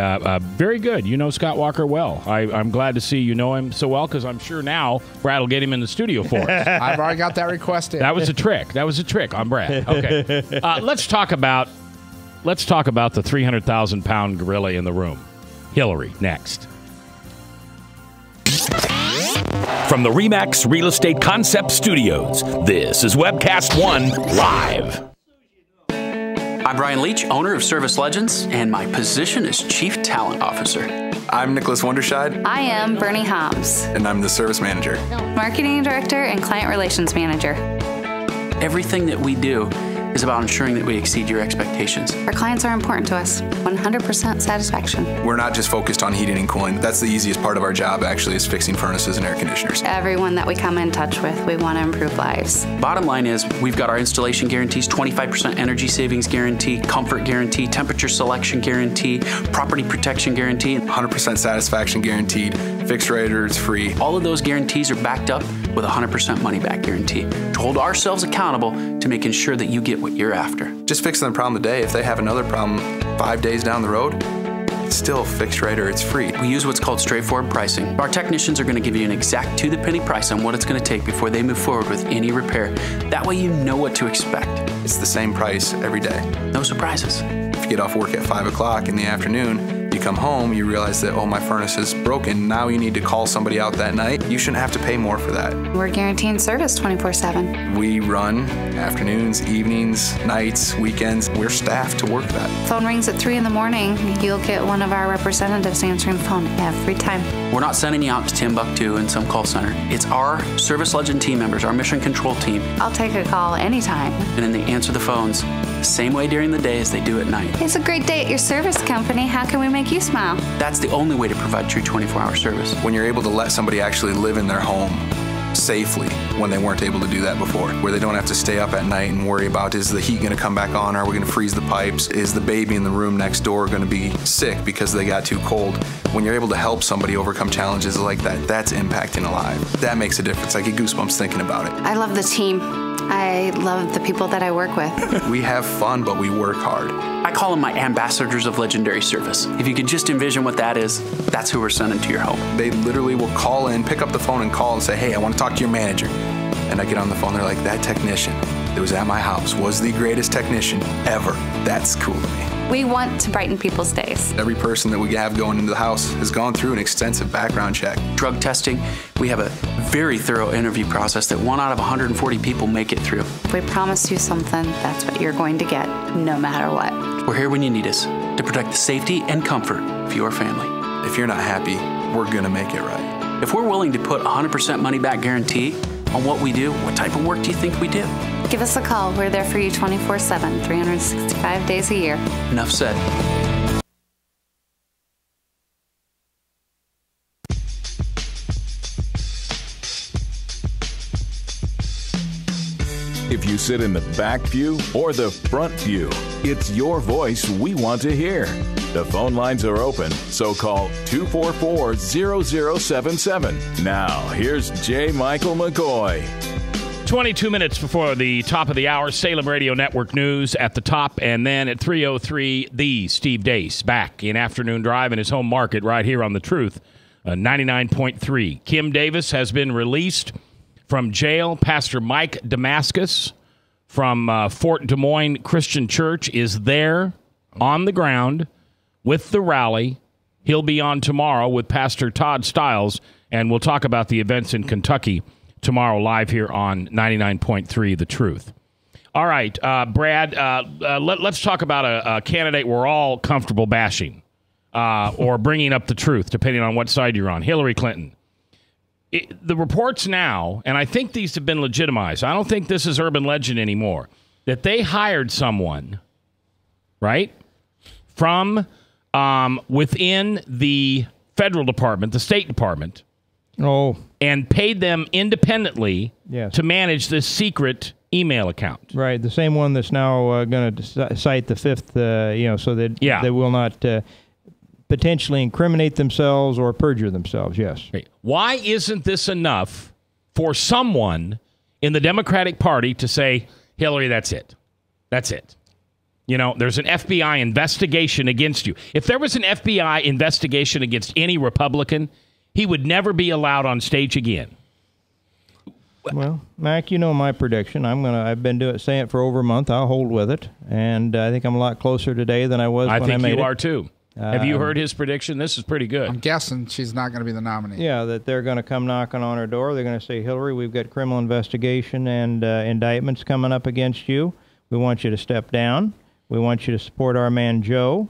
very good. You know Scott Walker well. I'm glad to see you know him so well, because I'm sure now Brad will get him in the studio for us. I've already got that request in. That was a trick. That was a trick on Brad. Okay. Let's talk about the 300,000-pound gorilla in the room, Hillary, next. From the RE/MAX Real Estate Concept Studios, this is Webcast One Live. I'm Brian Leach, owner of Service Legends, and my position is Chief Talent Officer. I'm Nicholas Wonderscheid. I am Bernie Hobbs. And I'm the Service Manager. Marketing Director and Client Relations Manager. Everything that we do is about ensuring that we exceed your expectations. Our clients are important to us. 100% satisfaction. We're not just focused on heating and cooling. That's the easiest part of our job, actually, is fixing furnaces and air conditioners. Everyone that we come in touch with, we want to improve lives. Bottom line is, we've got our installation guarantees, 25% energy savings guarantee, comfort guarantee, temperature selection guarantee, property protection guarantee. 100% satisfaction guaranteed, fixed rate or it's free. All of those guarantees are backed up with a 100% money back guarantee to hold ourselves accountable to making sure that you get what you're after. Just fixing the problem today. If they have another problem 5 days down the road, it's still fixed rate or it's free. We use what's called straightforward pricing. Our technicians are going to give you an exact to-the-penny price on what it's going to take before they move forward with any repair. That way you know what to expect. It's the same price every day. No surprises. If you get off work at 5 o'clock in the afternoon, you come home, you realize that, oh, my furnace is broken. Now you need to call somebody out that night. You shouldn't have to pay more for that. We're guaranteeing service 24/7. We run afternoons, evenings, nights, weekends. We're staffed to work that. Phone rings at 3 in the morning. You'll get one of our representatives answering the phone every time. We're not sending you out to Timbuktu in some call center. It's our Service Legend team members, our mission control team. I'll take a call anytime. And then they answer the phones the same way during the day as they do at night. It's a great day at your service company. How can we make you smile? That's the only way to provide true 24-hour service. When you're able to let somebody actually live in their home safely when they weren't able to do that before, where they don't have to stay up at night and worry about, is the heat going to come back on? Are we going to freeze the pipes? Is the baby in the room next door going to be sick because they got too cold? When you're able to help somebody overcome challenges like that, that's impacting a life. That makes a difference. I get goosebumps thinking about it. I love the team. I love the people that I work with. We have fun, but we work hard. I call them my ambassadors of legendary service. If you could just envision what that is, that's who we're sending to your home. They literally will call in, pick up the phone and call and say, hey, I want to talk to your manager. And I get on the phone, they're like, that technician that was at my house was the greatest technician ever. That's cool to me. We want to brighten people's days. Every person that we have going into the house has gone through an extensive background check. Drug testing, we have a very thorough interview process that 1 out of 140 people make it through. If we promise you something, that's what you're going to get, no matter what. We're here when you need us to protect the safety and comfort of your family. If you're not happy, we're going to make it right. If we're willing to put 100% money back guarantee on what we do, what type of work do you think we do? Give us a call. We're there for you 24/7, 365 days a year. Enough said. If you sit in the back pew or the front pew, it's your voice we want to hear. The phone lines are open, so call 244-0077. Now, here's J. Michael McCoy. 22 minutes before the top of the hour, Salem Radio Network News at the top, and then at 3:03, the Steve Deace back in Afternoon Drive in his home market right here on The Truth, 99.3. Kim Davis has been released from jail. Pastor Mike Damascus from Fort Des Moines Christian Church is there on the ground with the rally. He'll be on tomorrow with Pastor Todd Stiles, and we'll talk about the events in Kentucky tomorrow live here on 99.3 The Truth. All right, Brad, let's talk about a candidate we're all comfortable bashing or bringing up the truth, depending on what side you're on, Hillary Clinton. The reports now, and I think these have been legitimized, I don't think this is urban legend anymore, that they hired someone, right, from within the federal department, the State Department, and paid them independently to manage this secret email account. Right, the same one that's now going to cite the fifth, so that they will not potentially incriminate themselves or perjure themselves, yes. Why isn't this enough for someone in the Democratic Party to say, Hillary, that's it. That's it. You know, there's an FBI investigation against you. If there was an FBI investigation against any Republican, he would never be allowed on stage again. Well, Mac, you know my prediction. I've been saying it for over a month. I'll hold with it, and I think I'm a lot closer today than I was when I made it. I think you are too. Have you heard his prediction? This is pretty good. I'm guessing she's not going to be the nominee. Yeah, that they're going to come knocking on her door. They're going to say, Hillary, we've got criminal investigation and indictments coming up against you. We want you to step down. We want you to support our man Joe.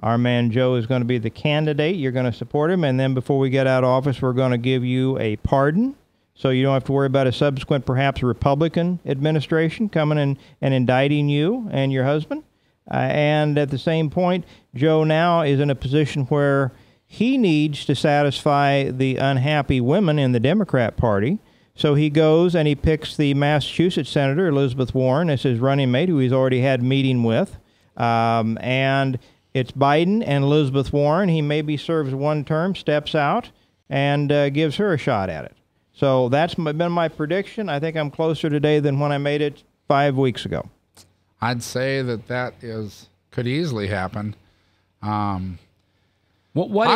Our man Joe is going to be the candidate. You're going to support him. And then before we get out of office, we're going to give you a pardon. So you don't have to worry about a subsequent, perhaps, Republican administration coming in and indicting you and your husband. And at the same point, Joe now is in a position where he needs to satisfy the unhappy women in the Democrat Party. So he goes and he picks the Massachusetts Senator, Elizabeth Warren, as his running mate, who he's already had a meeting with. And it's Biden and Elizabeth Warren. He maybe serves one term, steps out, and gives her a shot at it. So that's been my prediction. I think I'm closer today than when I made it 5 weeks ago. I'd say that could easily happen. I'm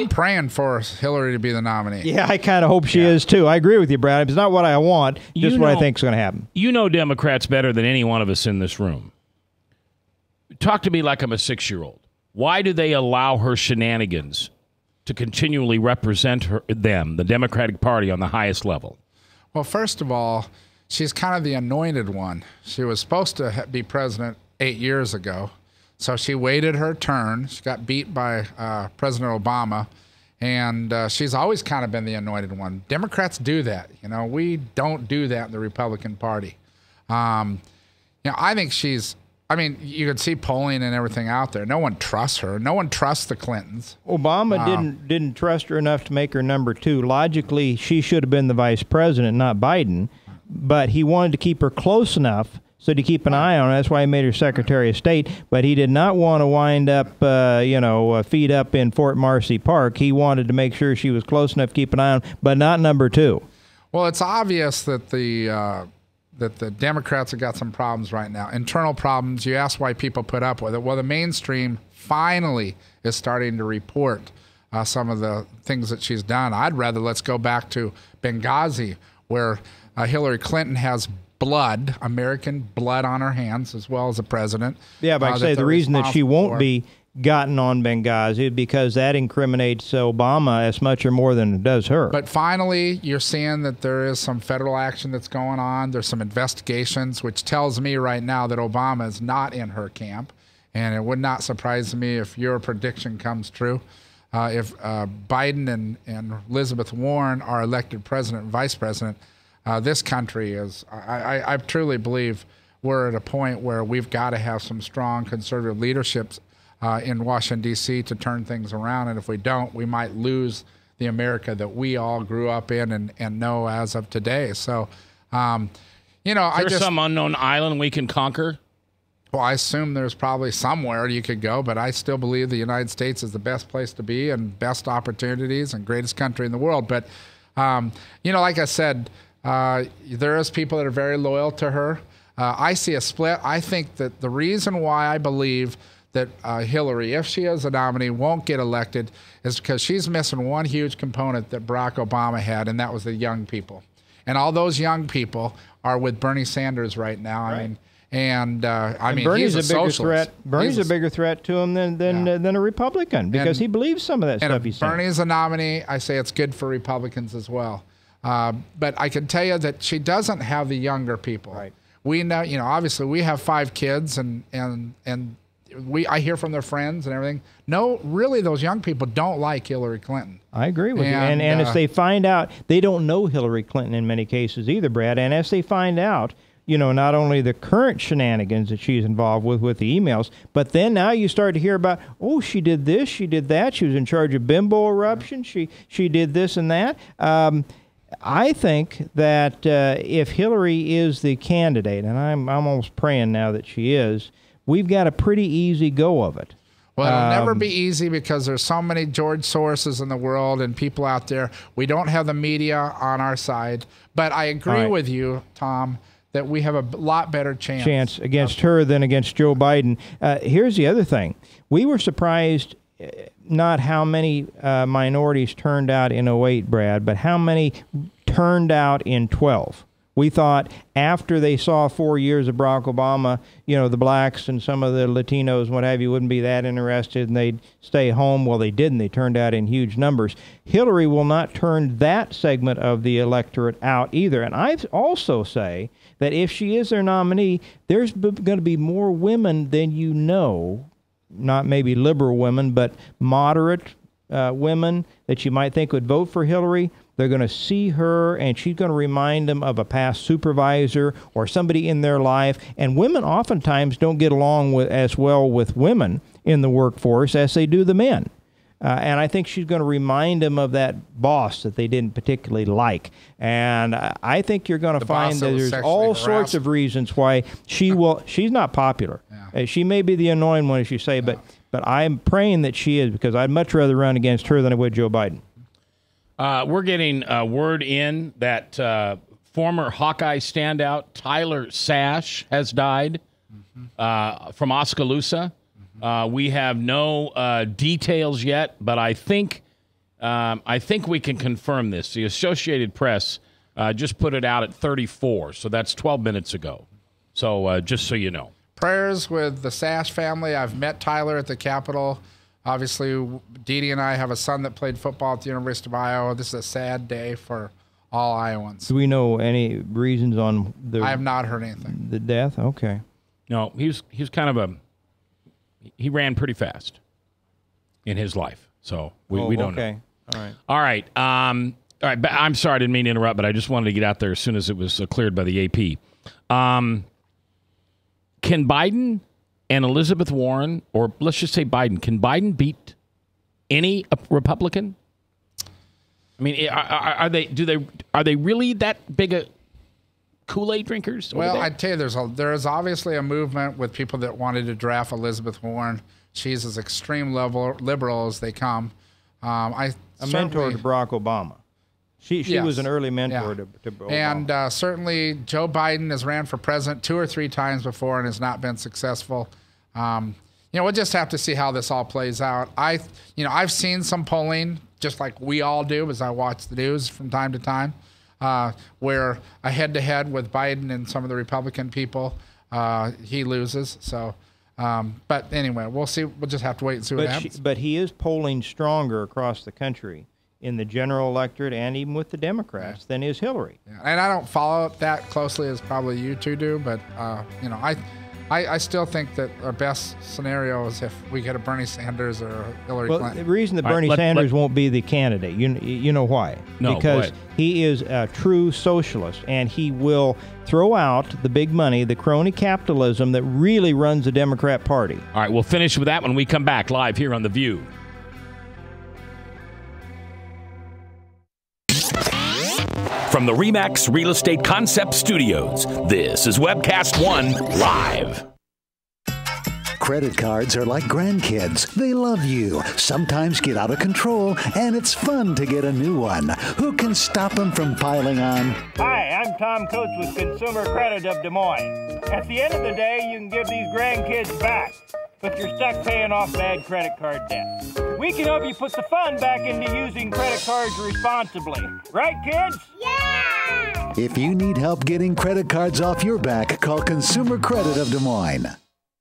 praying for Hillary to be the nominee. Yeah, I kind of hope she is too. I agree with you, Brad. It's not what I want, just what I think is going to happen. You know Democrats better than any one of us in this room. Talk to me like I'm a 6-year-old. Why do they allow her shenanigans to continually represent them, the Democratic Party, on the highest level? Well, first of all, she's kind of the anointed one. She was supposed to be president 8 years ago, so she waited her turn. She got beat by President Obama, and she's always kind of been the anointed one. Democrats do that. You know, we don't do that in the Republican Party. I think she's. I mean, you can see polling and everything out there. No one trusts her. No one trusts the Clintons. Obama didn't trust her enough to make her number 2. Logically, she should have been the vice president, not Biden. But he wanted to keep her close enough so to keep an eye on her. That's why he made her Secretary of State. But he did not want to wind up, feet up in Fort Marcy Park. He wanted to make sure she was close enough to keep an eye on, but not number 2. Well, it's obvious that the Democrats have got some problems right now, internal problems. You ask why people put up with it. Well, the mainstream finally is starting to report some of the things that she's done. I'd rather let's go back to Benghazi, where Hillary Clinton has blood, American blood on her hands, as well as the president. Yeah, but I say the reason that she won't be gotten on Benghazi because that incriminates Obama as much or more than it does her. But finally, you're seeing that there is some federal action that's going on. There's some investigations, which tells me right now that Obama is not in her camp. And it would not surprise me if your prediction comes true. if Biden and Elizabeth Warren are elected president and vice president, this country is, I truly believe we're at a point where we've got to have some strong conservative leaderships in Washington, D.C. to turn things around. And if we don't, we might lose the America that we all grew up in and know as of today. So, you know, Is there some unknown island we can conquer? Well, I assume there's probably somewhere you could go, but I still believe the United States is the best place to be and best opportunities and greatest country in the world. But, you know, like I said, there is people that are very loyal to her. I see a split. I think that the reason why I believe that Hillary, if she is a nominee, won't get elected is because she's missing one huge component that Barack Obama had, and that was the young people. And all those young people are with Bernie Sanders right now. Right. I mean, Bernie's he's a bigger socialist. threat. Bernie's a bigger threat to him than a Republican because he believes some of that stuff he's saying. Bernie's a nominee. I say it's good for Republicans as well. But I can tell you that she doesn't have the younger people. Right. We know, you know, obviously we have 5 kids and I hear from their friends and everything. No, really, those young people don't like Hillary Clinton. I agree with you. And as they find out, they don't know Hillary Clinton in many cases either, Brad. And as they find out, you know, not only the current shenanigans that she's involved with the emails, but then now you start to hear about, oh, she did this, she did that, she was in charge of bimbo eruption, she did this and that. I think that if Hillary is the candidate, and I'm almost praying now that she is, we've got a pretty easy go of it. Well, it'll never be easy because there's so many George Soroses in the world and people out there. We don't have the media on our side. But I agree with you, Tom, that we have a lot better chance against her than against Joe Biden. Here's the other thing. We were surprised not how many minorities turned out in 08, Brad, but how many turned out in 12. We thought after they saw 4 years of Barack Obama, you know, the blacks and some of the Latinos and what have you wouldn't be that interested and they'd stay home. Well, they didn't. They turned out in huge numbers. Hillary will not turn that segment of the electorate out either. And I also say that if she is their nominee, there's going to be more women than you know, not maybe liberal women, but moderate women that you might think would vote for Hillary. They're going to see her, and she's going to remind them of a past supervisor or somebody in their life. And women oftentimes don't get along as well with women in the workforce as they do the men. And I think she's going to remind them of that boss that they didn't particularly like. And I think you're going to find that there's all sorts of reasons why she's not popular. Yeah. She may be the annoying one, as you say, but I'm praying that she is, because I'd much rather run against her than I would Joe Biden. We're getting word in that former Hawkeye standout Tyler Sash has died from Oskaloosa. We have no details yet, but I think we can confirm this. The Associated Press just put it out at 34, so that's 12 minutes ago. So just so you know. Prayers with the Sash family. I've met Tyler at the Capitol. Obviously, Dee Dee and I have a son that played football at the University of Iowa. This is a sad day for all Iowans. Do we know any reasons on I have not heard anything. The death? Okay. No, he's kind of he ran pretty fast in his life, so we don't know. All right. All right. But I'm sorry, I didn't mean to interrupt, but I just wanted to get out there as soon as it was cleared by the AP. Can Biden and Elizabeth Warren, or let's just say Biden, can Biden beat any Republican? I mean, are they really that big a Kool-Aid drinkers? Well, I'd tell you, there is obviously a movement with people that wanted to draft Elizabeth Warren. She's as extreme liberal as they come. A mentor to Barack Obama. She was an early mentor to Obama. And certainly Joe Biden has ran for president 2 or 3 times before and has not been successful. We'll just have to see how this all plays out. I've seen some polling, just like we all do, as I watch the news from time to time, where a head-to-head with Biden and some of the Republican people, he loses. So, but anyway, we'll see. We'll just have to wait and see what happens. But he is polling stronger across the country in the general electorate and even with the Democrats than is Hillary. Yeah. And I don't follow it that closely as probably you two do, but I I still think that our best scenario is if we get a Bernie Sanders or a Hillary Clinton. The reason that Bernie Sanders won't be the candidate, you know why? No, because he is a true socialist, and he will throw out the big money, the crony capitalism that really runs the Democrat Party. All right, we'll finish with that when we come back live here on The View. From the RE/MAX Real Estate Concept Studios, this is Webcast One Live. Credit cards are like grandkids. They love you, sometimes get out of control, and it's fun to get a new one. Who can stop them from piling on? Hi, I'm Tom Coates with Consumer Credit of Des Moines. At the end of the day, you can give these grandkids back, but you're stuck paying off bad credit card debt. We can help you put the fun back into using credit cards responsibly. Right, kids? Yeah! If you need help getting credit cards off your back, call Consumer Credit of Des Moines.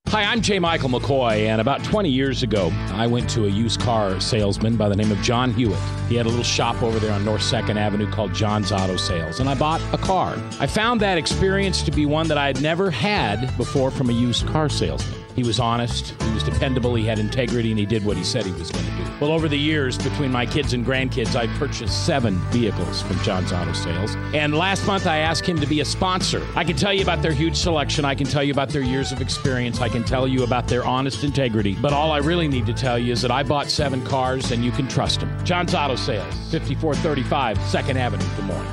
Hi, I'm J. Michael McCoy, and about 20 years ago, I went to a used car salesman by the name of John Hewitt. He had a little shop over there on North 2nd Avenue called John's Auto Sales, and I bought a car. I found that experience to be one that I had never had before from a used car salesman. He was honest, he was dependable, he had integrity, and he did what he said he was going to do. Well, over the years, between my kids and grandkids, I've purchased 7 vehicles from John's Auto Sales. And last month, I asked him to be a sponsor. I can tell you about their huge selection. I can tell you about their years of experience. I can tell you about their honest integrity. But all I really need to tell you is that I bought 7 cars, and you can trust them. John's Auto Sales, 5435 2nd Avenue, Des Moines.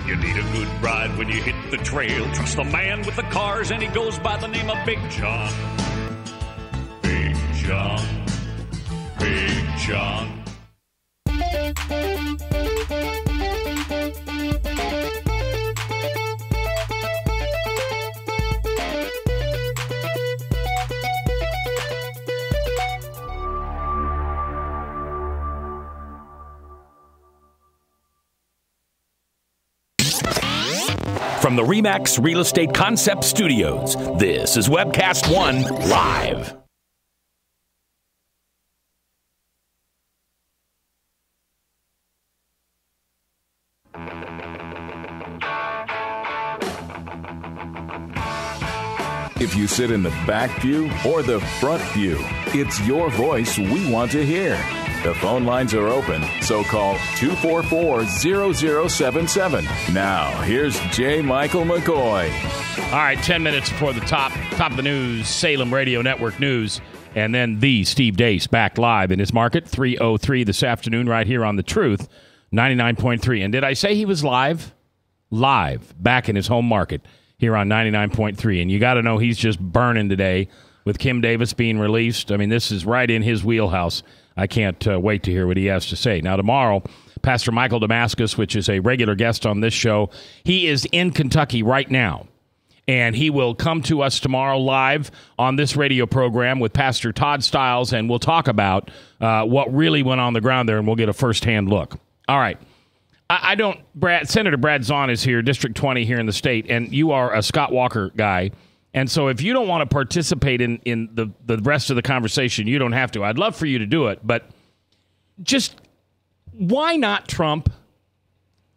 You need a good ride when you hit the trail. Trust the man with the cars, and he goes by the name of Big John. Big John. Big John. From the RE/MAX Real Estate Concept Studios, this is Webcast One Live. If you sit in the back pew or the front pew, it's your voice we want to hear. The phone lines are open, so call 244-0077. Now, here's J. Michael McCoy. All right, 10 minutes before the top of the news, Salem Radio Network News, and then the Steve Deace back live in his market, 3:03 this afternoon, right here on The Truth, 99.3. And did I say he was live? Live, back in his home market here on 99.3. And you got to know he's just burning today with Kim Davis being released. I mean, this is right in his wheelhouse. I can't wait to hear what he has to say. Now, tomorrow, Pastor Michael Damascus, which is a regular guest on this show, he is in Kentucky right now. And he will come to us tomorrow live on this radio program with Pastor Todd Stiles, and we'll talk about what really went on the ground there, and we'll get a firsthand look. All right. Senator Brad Zaun is here, District 20 here in the state, and you are a Scott Walker guy. And so if you don't want to participate in the rest of the conversation, you don't have to. I'd love for you to do it, but just why not Trump?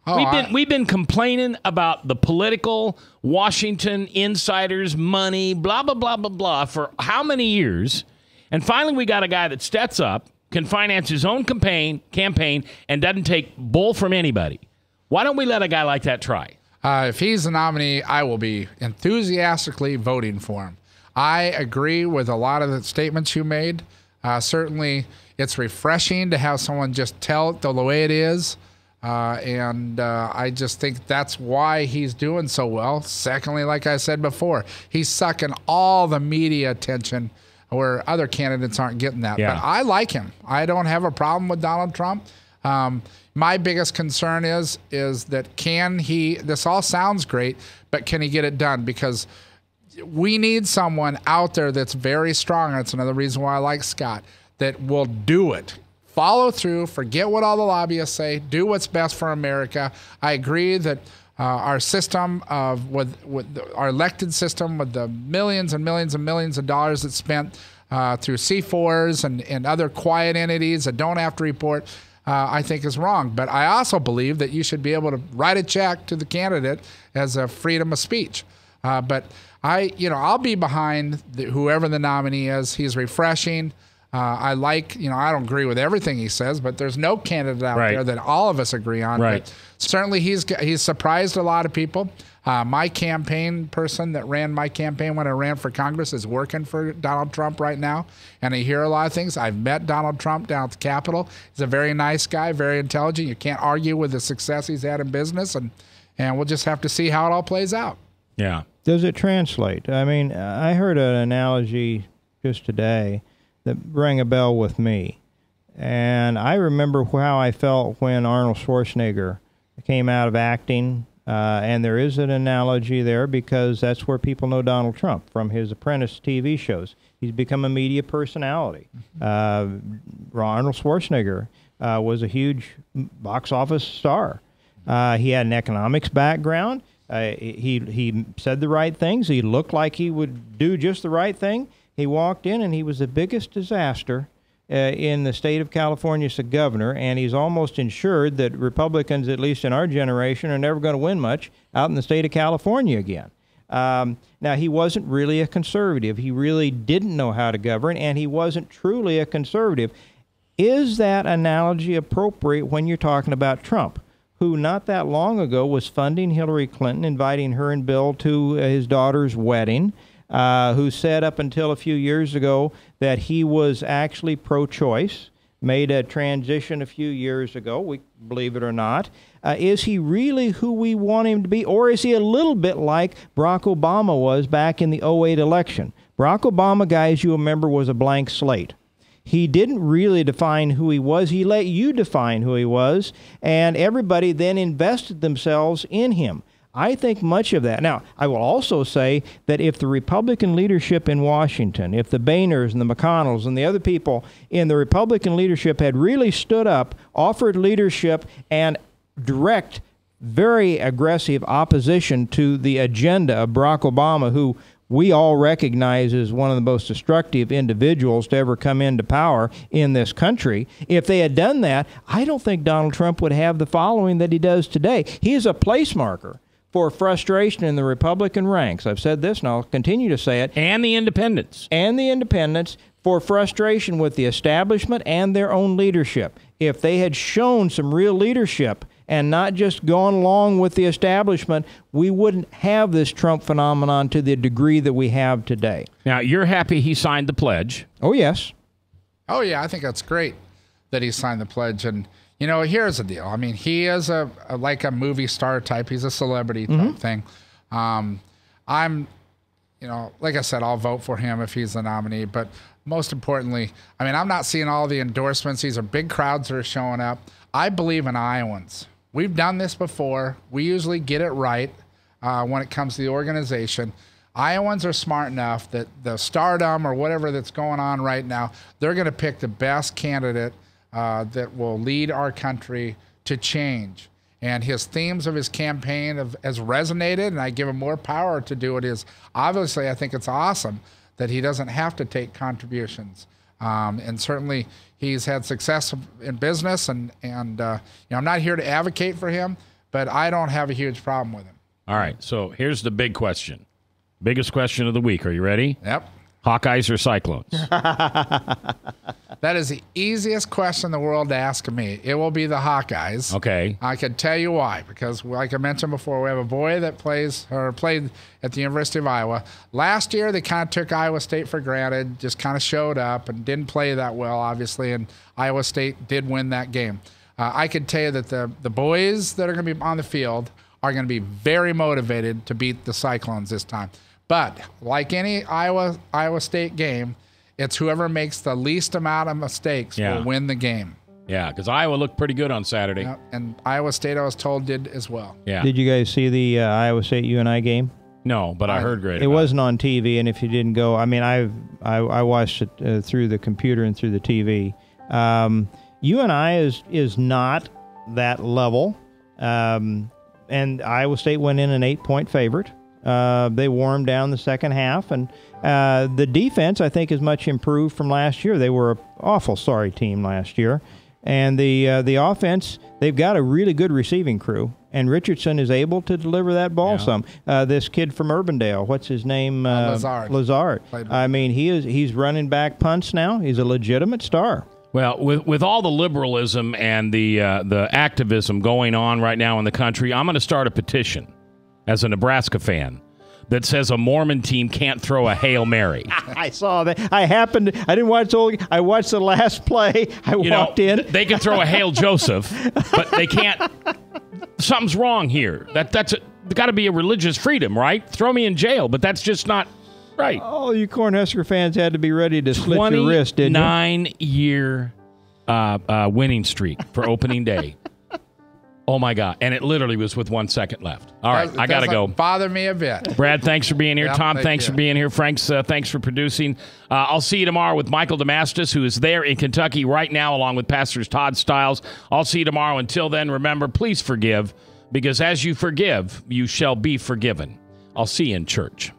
We've been complaining about the political Washington insiders, money, blah, blah, blah, blah, blah for how many years? And finally we got a guy that steps up, can finance his own campaign, and doesn't take bull from anybody. Why don't we let a guy like that try? If he's the nominee, I will be enthusiastically voting for him. I agree with a lot of the statements you made. Certainly, it's refreshing to have someone just tell it the way it is. And I just think that's why he's doing so well. Secondly, like I said before, he's sucking all the media attention where other candidates aren't getting that. Yeah. But I like him. I don't have a problem with Donald Trump. My biggest concern is that this all sounds great, but can he get it done? Because we need someone out there that's very strong. That's another reason why I like Scott, that will do it. Follow through, forget what all the lobbyists say, do what's best for America. I agree that our system with our elected system with the millions and millions and millions of dollars that's spent through C4s and other quiet entities that don't have to report, I think is wrong. But I also believe that you should be able to write a check to the candidate as a freedom of speech. But I'll be behind whoever the nominee is. He's refreshing. I don't agree with everything he says, but there's no candidate out there that all of us agree on. Right. But certainly he's surprised a lot of people. My campaign person that ran my campaign when I ran for Congress is working for Donald Trump right now, and I hear a lot of things. I've met Donald Trump down at the Capitol. He's a very nice guy, very intelligent. You can't argue with the success he's had in business, and we'll just have to see how it all plays out. Yeah. Does it translate? I mean, I heard an analogy just today that rang a bell with me. And I remember how I felt when Arnold Schwarzenegger came out of acting. And there is an analogy there because that's where people know Donald Trump, from his Apprentice TV shows. He's become a media personality. Arnold Schwarzenegger was a huge box office star. He had an economics background. He said the right things. He looked like he would do just the right thing. He walked in, and he was the biggest disaster in the state of California as a governor, and he's almost ensured that Republicans, at least in our generation, are never going to win much out in the state of California again. Now, he wasn't really a conservative. He really didn't know how to govern, and he wasn't truly a conservative. Is that analogy appropriate when you're talking about Trump, who not that long ago was funding Hillary Clinton, inviting her and Bill to his daughter's wedding, who said up until a few years ago that he was actually pro-choice, made a transition a few years ago, we believe it or not. Is he really who we want him to be, or is he a little bit like Barack Obama was back in the 2008 election? Barack Obama, guys, you remember, was a blank slate. He didn't really define who he was. He let you define who he was, and everybody then invested themselves in him. I think much of that. Now, I will also say that if the Republican leadership in Washington, if the Boehners and the McConnells and the other people in the Republican leadership had really stood up, offered leadership, and direct, very aggressive opposition to the agenda of Barack Obama, who we all recognize as one of the most destructive individuals to ever come into power in this country. If they had done that, I don't think Donald Trump would have the following that he does today. He is a place marker for frustration in the Republican ranks. I've said this, and I'll continue to say it. And the independents. And the independents, for frustration with the establishment and their own leadership. If they had shown some real leadership and not just gone along with the establishment, we wouldn't have this Trump phenomenon to the degree that we have today. Now, you're happy he signed the pledge. Oh, yes. Oh, yeah, I think that's great that he signed the pledge. And here's the deal. I mean, he is like a movie star type. He's a celebrity type thing. I'm, like I said, I'll vote for him if he's the nominee. But most importantly, I mean, I'm not seeing all the endorsements. These are big crowds that are showing up. I believe in Iowans. We've done this before. We usually get it right when it comes to the organization. Iowans are smart enough that the stardom or whatever that's going on right now, they're going to pick the best candidate that will lead our country to change. And his themes of his campaign has resonated, and I give him more power to do it. Obviously, I think it's awesome that he doesn't have to take contributions. And certainly he's had success in business, and I'm not here to advocate for him, but I don't have a huge problem with him. All right, so here's the big question. Biggest question of the week. Are you ready? Yep. Hawkeyes or Cyclones? That is the easiest question in the world to ask me. It will be the Hawkeyes. Okay. I can tell you why. Because, like I mentioned before, we have a boy that played at the University of Iowa. Last year, they kind of took Iowa State for granted, just kind of showed up and didn't play that well, obviously, and Iowa State did win that game. I can tell you that the boys that are going to be on the field are going to be very motivated to beat the Cyclones this time. But like any Iowa State game, it's whoever makes the least amount of mistakes will win the game. Yeah, because Iowa looked pretty good on Saturday. Yeah, and Iowa State, I was told, did as well. Yeah. Did you guys see the Iowa State UNI game? No, but I heard great about it. It wasn't on TV, and if you didn't go, I mean, I watched it through the computer and through the TV. UNI is not that level, and Iowa State went in an 8-point favorite. They wore them down the second half, and the defense, I think, is much improved from last year. They were an awful sorry team last year, And the offense, they've got a really good receiving crew, and Richardson is able to deliver that ball some. This kid from Urbandale, what's his name? Lazard. I mean, he's running back punts now. He's a legitimate star. Well, with all the liberalism and the activism going on right now in the country, I'm going to start a petition as a Nebraska fan that says a Mormon team can't throw a Hail Mary. I saw that. I didn't watch the whole. I watched the last play. I walked in. They can throw a Hail Joseph, but they can't. Something's wrong here. That's got to be a religious freedom, right? Throw me in jail, but that's just not right. Oh, you Cornhusker fans had to be ready to slit your wrist, didn't you? 29-year winning streak for opening day. Oh, my God. And it literally was with 1 second left. All right, I got to go. Bother me a bit. Brad, thanks for being here. Yep, Tom, thanks for being here. Frank's, thanks for producing. I'll see you tomorrow with Michael Damastis, who is there in Kentucky right now, along with Pastors Todd Stiles. I'll see you tomorrow. Until then, remember, please forgive, because as you forgive, you shall be forgiven. I'll see you in church.